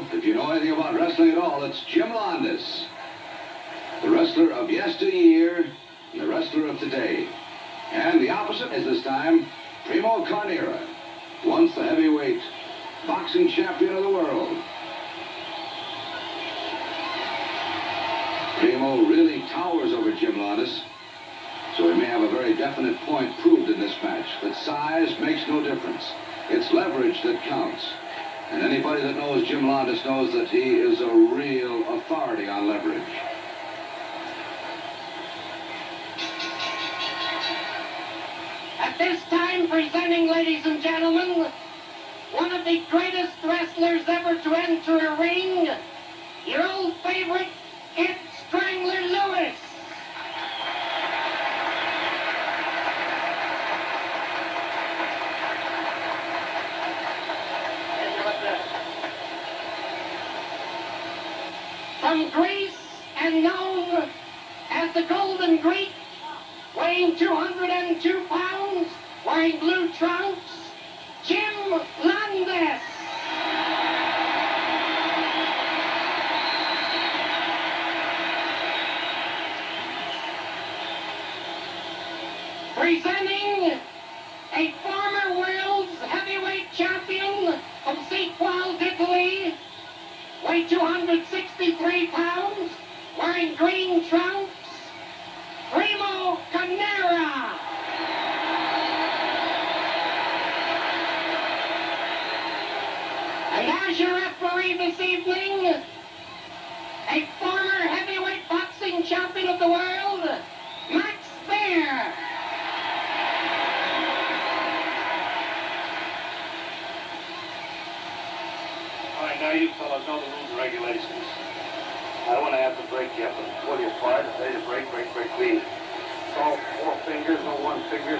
Primo. If you know anything about wrestling at all, it's Jim Londos. The wrestler of yesteryear and the wrestler of today. And the opposite is this time Primo Carnerra, once the heavyweight boxing champion of the world. Primo really towers over Jim Londos, so he may have a very definite point proved in this match, that size makes no difference. It's leverage that counts. And anybody that knows Jim Londos knows that he is a real authority on leverage. At this time, presenting, ladies and gentlemen, one of the greatest wrestlers ever to enter a ring, your old favorite, Kid Strangler Lewis. From Greece and known as the Golden Greek, weighing 202 pounds, wearing blue trunks, Jim Londos. Presenting a former world's heavyweight champion from Sequal, Italy, weighed 263 pounds, wearing green trunks, Primo Carnerra. And as your referee this evening, a former heavyweight boxing champion of the world, Max Baer. All right, now you fellas know the rules and regulations. I don't want to have to break you up and pull you apart. I tell you to break clean. It's all 4 fingers, no 1 finger,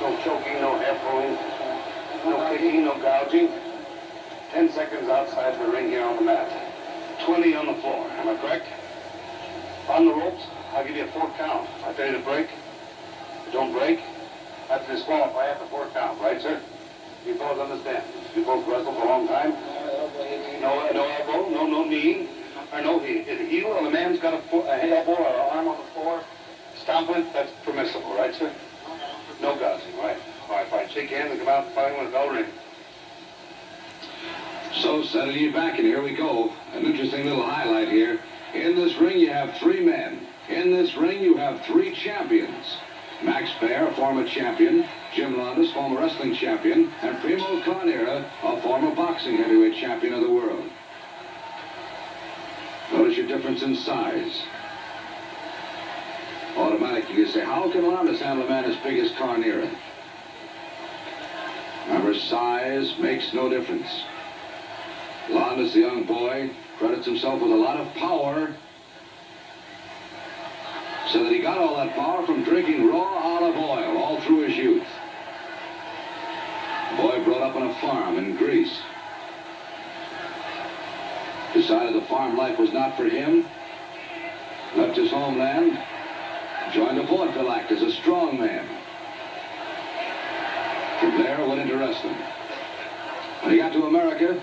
no choking, no hair pulling, no kicking, no gouging. 10 seconds outside the ring here on the mat. 20 on the floor. Am I correct? On the ropes, I'll give you a 4 count. I tell you to break. If you don't break, I have to disqualify after 4 count. Right, sir? You both understand. You both wrestled for a long time. No elbow, no knee. Or no heel, and the man's got a elbow or an arm on the floor, stomping it, that's permissible, right, sir? No gouging, right. All right, fine. Shake hands and come out and fight when the bell rings. So, settling you back, and here we go. An interesting little highlight here. In this ring, you have 3 men. In this ring, you have 3 champions. Max Baer, a former champion. Jim Londos, former wrestling champion. And Primo Carnerra, a former boxing heavyweight champion of the world. Notice your difference in size. Automatically you say, how can Londos handle a man as big as Carnerra? Remember, size makes no difference. Londos, the young boy, credits himself with a lot of power, so that he got all that power from drinking raw olive oil all through his youth. The boy brought up on a farm in Greece. Decided the farm life was not for him, left his homeland, joined a vaudeville act as a strong man. From there, went into wrestling. When he got to America,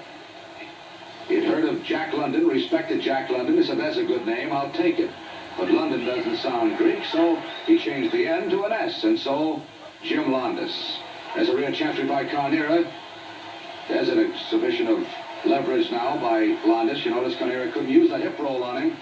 he'd heard of Jack London, respected Jack London. He said, that's a good name, I'll take it. But London doesn't sound Greek, so he changed the N to an S, and so Jim Londos. There's a rear chancery by Carnerra. There's an exhibition of leverage now by Londos. You notice Carnerra couldn't use that hip roll on him.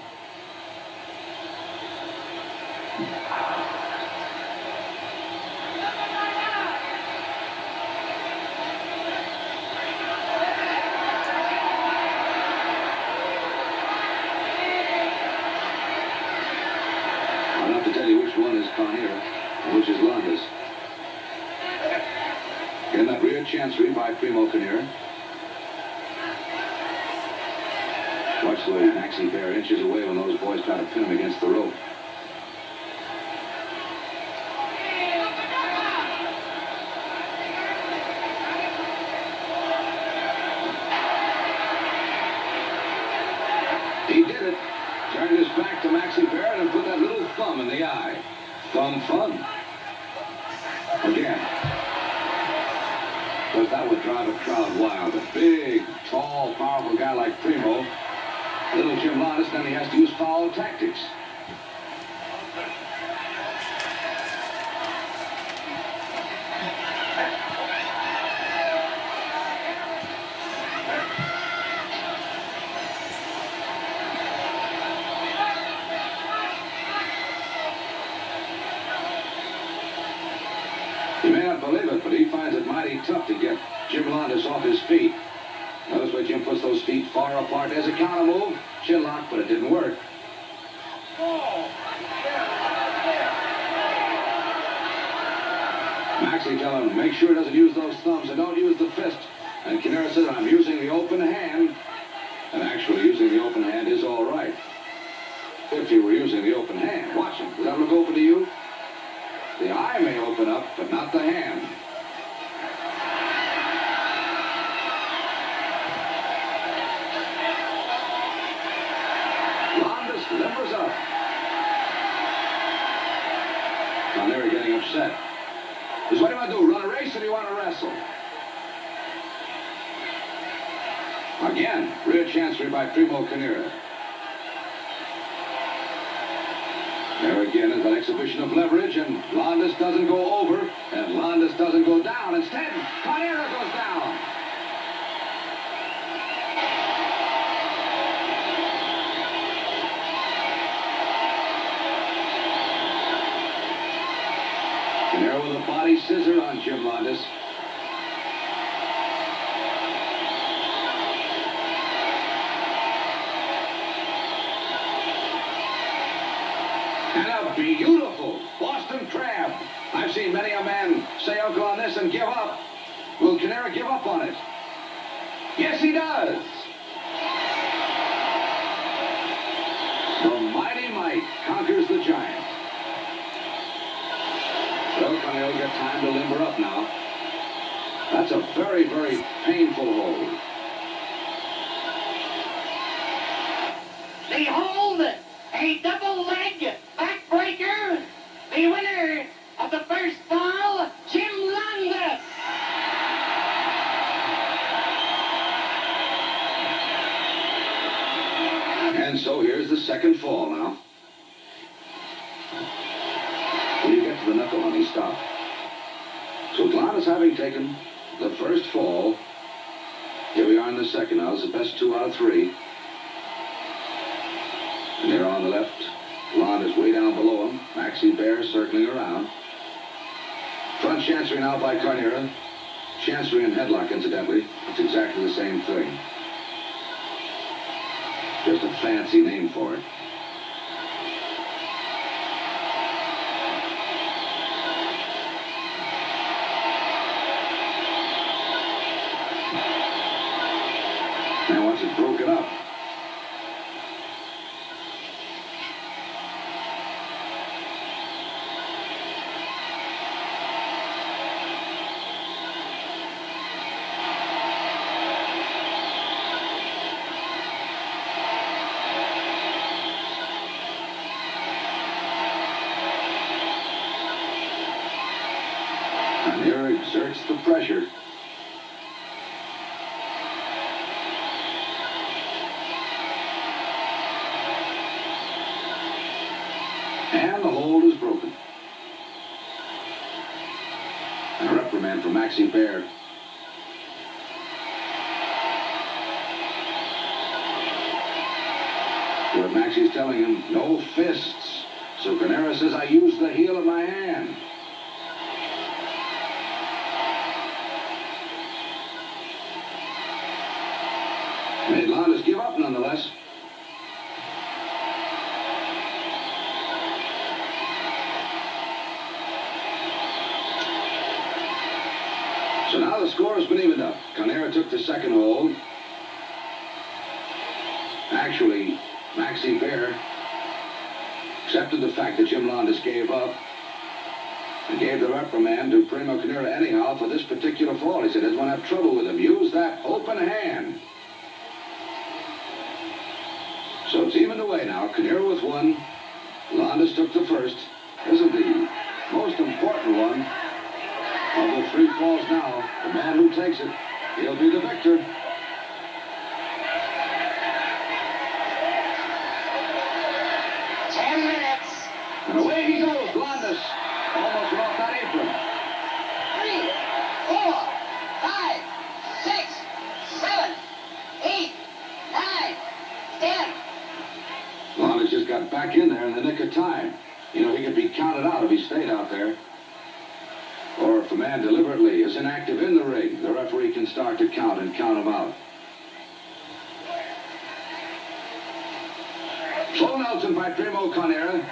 I'll have to tell you which one is Carnerra and which is Londos. In that rear chancery by Primo Carnerra. Watch the way Maxie Baer inches away when those boys try to pin him against the rope. He did it. Turned his back to Maxie Baer and put that little thumb in the eye. Thumb fun. Again. Because that would drive a crowd wild. A big, tall, powerful guy like Primo, little Jim Londos, then he has to use foul tactics. You may not believe it, but he finds it mighty tough to get Jim Londos off his feet. Notice where Jim puts those feet far apart. There's a counter move. Chin lock, but it didn't work. Maxie telling him, make sure he doesn't use those thumbs and don't use the fist. And Carnerra said, I'm using the open hand. And actually, using the open hand is all right. If you were using the open hand. Watch him. Does that look open to you? The eye may open up, but not the hand. Londos limbers up. Carnerra getting upset. Because what do you want to do? Run a race or do you want to wrestle? Again, rear chancery by Primo Carnerra. There again is an exhibition of leverage, and Londos doesn't go over, and Londos doesn't go down. Instead, Carnerra goes down. Carnerra with a body scissor on Jim Londos. And a beautiful Boston crab. I've seen many a man say uncle on this and give up. Will Carnerra give up on it? Yes, he does. The mighty might conquers the giant. Well, Carnerra will get time to limber up now. That's a very, very painful hold. Behold, a double leg backbreaker. The winner of the first fall, Jim Londos. And so here's the second fall now. When you get to the knuckle on, he stopped. So Londos having taken the first fall, here we are in the second now. It's the best 2 out of 3. And there on the left, Londos way down below him. Maxie Bear circling around. Front chancery now by Carnerra. Chancery and headlock, incidentally. It's exactly the same thing. Just a fancy name for it. And once it's broken up, Carnerra exerts the pressure. And the hold is broken. And a reprimand for Maxie Bear. But Maxie's telling him, no fists. So Carnerra says, I use the heel of my hand. Made Londos give up nonetheless. So now the score has been evened up. Carnerra took the second hold. Actually, Maxie Bear accepted the fact that Jim Londos gave up and gave the reprimand to Primo Carnerra anyhow for this particular fall. He said, doesn't want to have trouble with him. Use that open hand. So it's evened away now. Carnerra with 1. Londos took the first. This is the most important one. Of the 3 falls now, the man who takes it, he'll be the victor. And away he goes, Londos. Almost went off that apron. 3, 4, 5, 6, 7, 8, 9, 10. Londos just got back in there in the nick of time. You know, he could be counted out if he stayed out there. Or if a man deliberately is inactive in the ring, the referee can start to count and count him out. Slow Nelson by Primo Carnerra.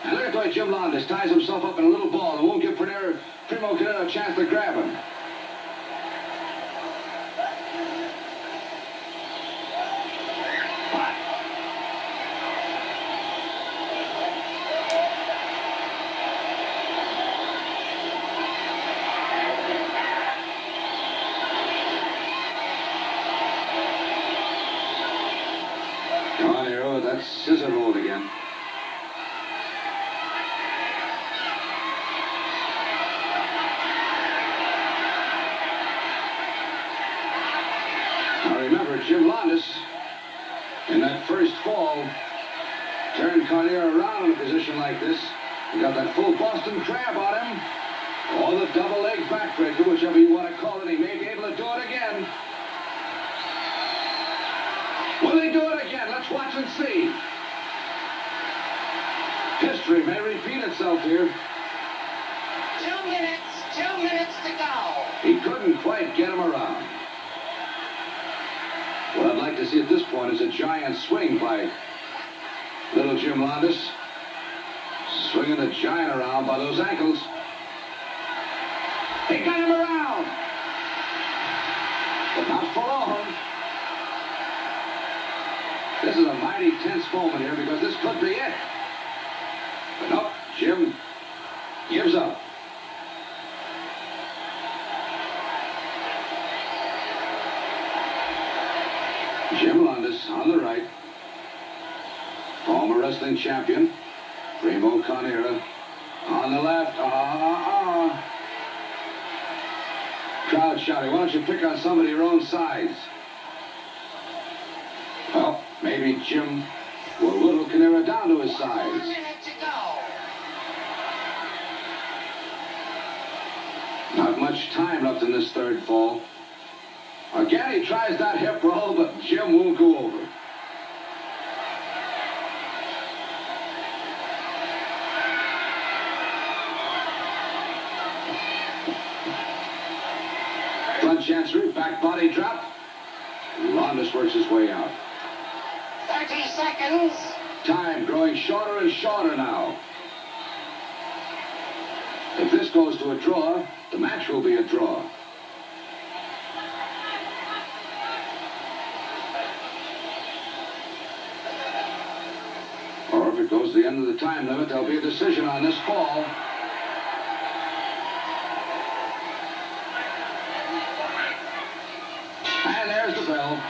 And look at the way Jim Londos ties himself up in a little ball and won't give Primo Carnerra a chance to grab him. Come on, Hero, that's scissor hold again. Now remember, Jim Londos, in that first fall, turned Carnerra around in a position like this. He got that full Boston Crab on him. Or the double leg backbreaker, whichever you want to call it. He may be able to do it again. Will he do it again? Let's watch and see. History may repeat itself here. 2 minutes to go. He couldn't quite get him around. What I'd like to see at this point is a giant swing by little Jim Londos. Swinging the giant around by those ankles. He got him around. But not for long. This is a mighty tense moment here because this could be it. But nope, Jim gives up. Jim Londos on the right. Former wrestling champion. Primo Carnerra on the left. Crowd shouting, why don't you pick on somebody your own size? Well, maybe Jim will whittle Carnerra down to his 1 size. minute to go. Not much time left in this third fall. Again, he tries that hip roll, but Jim won't go over. Front chancery, back body drop. Londos works his way out. 30 seconds. Time growing shorter and shorter now. If this goes to a draw, the match will be a draw. Or if it goes to the end of the time limit, there'll be a decision on this fall. And there's the bell.